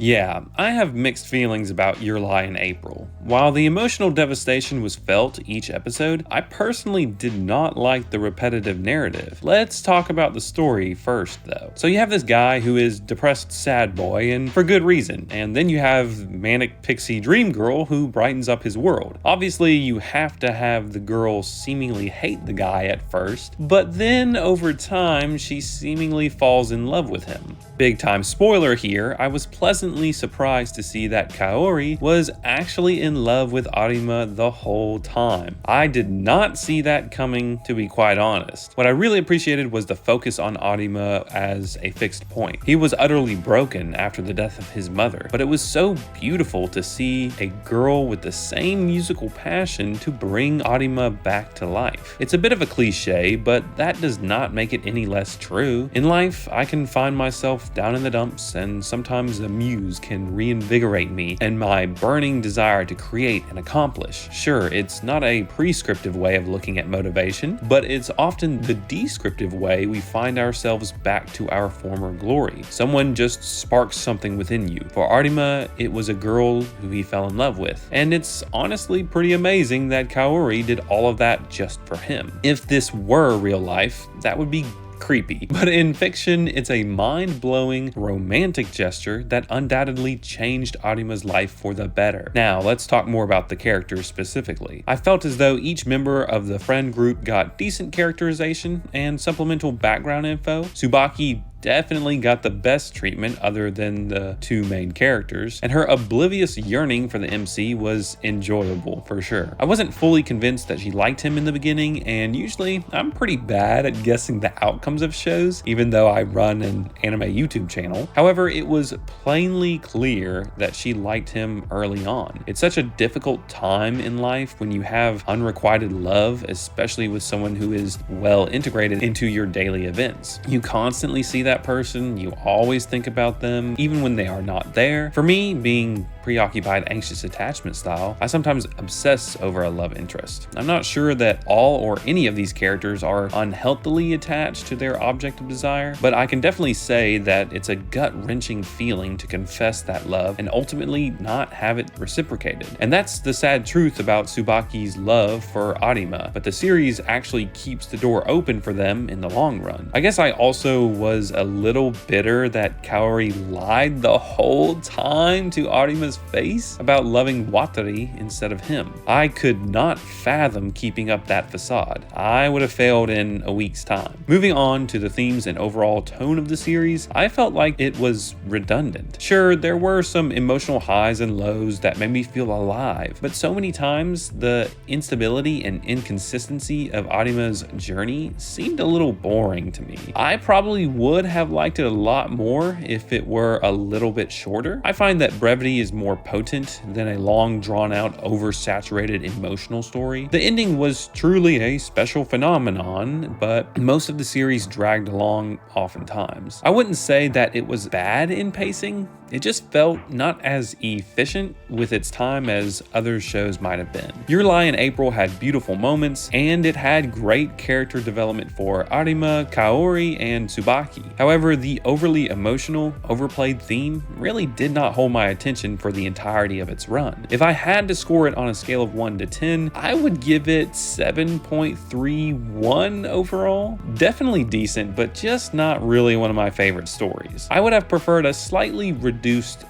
Yeah, I have mixed feelings about Your Lie in April. While the emotional devastation was felt each episode, I personally did not like the repetitive narrative. Let's talk about the story first, though. So you have this guy who is depressed sad boy, and for good reason, and then you have manic pixie dream girl who brightens up his world. Obviously, you have to have the girl seemingly hate the guy at first, but then over time, she seemingly falls in love with him. Big time spoiler here, I was pleasantly surprised to see that Kaori was actually in love with Arima the whole time. I did not see that coming, to be quite honest. What I really appreciated was the focus on Arima as a fixed point. He was utterly broken after the death of his mother, but it was so beautiful to see a girl with the same musical passion to bring Arima back to life. It's a bit of a cliche, but that does not make it any less true. In life, I can find myself down in the dumps, and sometimes a muse can reinvigorate me and my burning desire to create and accomplish. Sure, it's not a prescriptive way of looking at motivation, but it's often the descriptive way we find ourselves back to our former glory. Someone just sparks something within you. For Arima, it was a girl who he fell in love with, and it's honestly pretty amazing that Kaori did all of that just for him. If this were real life, that would be creepy. But in fiction, it's a mind-blowing romantic gesture that undoubtedly changed Arima's life for the better. Now, let's talk more about the characters specifically. I felt as though each member of the friend group got decent characterization and supplemental background info. Tsubaki definitely got the best treatment other than the two main characters, and her oblivious yearning for the MC was enjoyable for sure. I wasn't fully convinced that she liked him in the beginning, and usually I'm pretty bad at guessing the outcomes of shows, even though I run an anime YouTube channel. However, it was plainly clear that she liked him early on. It's such a difficult time in life when you have unrequited love, especially with someone who is well integrated into your daily events. You constantly see that person, you always think about them, even when they are not there. For me, being preoccupied anxious attachment style, I sometimes obsess over a love interest. I'm not sure that all or any of these characters are unhealthily attached to their object of desire, but I can definitely say that it's a gut-wrenching feeling to confess that love and ultimately not have it reciprocated. And that's the sad truth about Tsubaki's love for Arima, but the series actually keeps the door open for them in the long run. I guess I also was a little bitter that Kaori lied the whole time to Arima's face about loving Watari instead of him. I could not fathom keeping up that facade. I would have failed in a week's time. Moving on to the themes and overall tone of the series, I felt like it was redundant. Sure, there were some emotional highs and lows that made me feel alive, but so many times the instability and inconsistency of Arima's journey seemed a little boring to me. I probably would have liked it a lot more if it were a little bit shorter. I find that brevity is more potent than a long drawn-out oversaturated emotional story. The ending was truly a special phenomenon, but most of the series dragged along oftentimes. I wouldn't say that it was bad in pacing, it just felt not as efficient with its time as other shows might have been. Your Lie in April had beautiful moments, and it had great character development for Arima, Kaori, and Tsubaki. However, the overly emotional, overplayed theme really did not hold my attention for the entirety of its run. If I had to score it on a scale of 1 to 10, I would give it 7.31 overall. Definitely decent, but just not really one of my favorite stories. I would have preferred a slightly reduced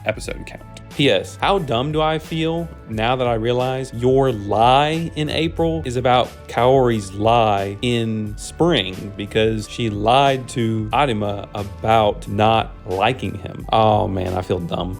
episode count. P.S. How dumb do I feel now that I realize Your Lie in April is about Kaori's lie in spring because she lied to Arima about not liking him. Oh man, I feel dumb.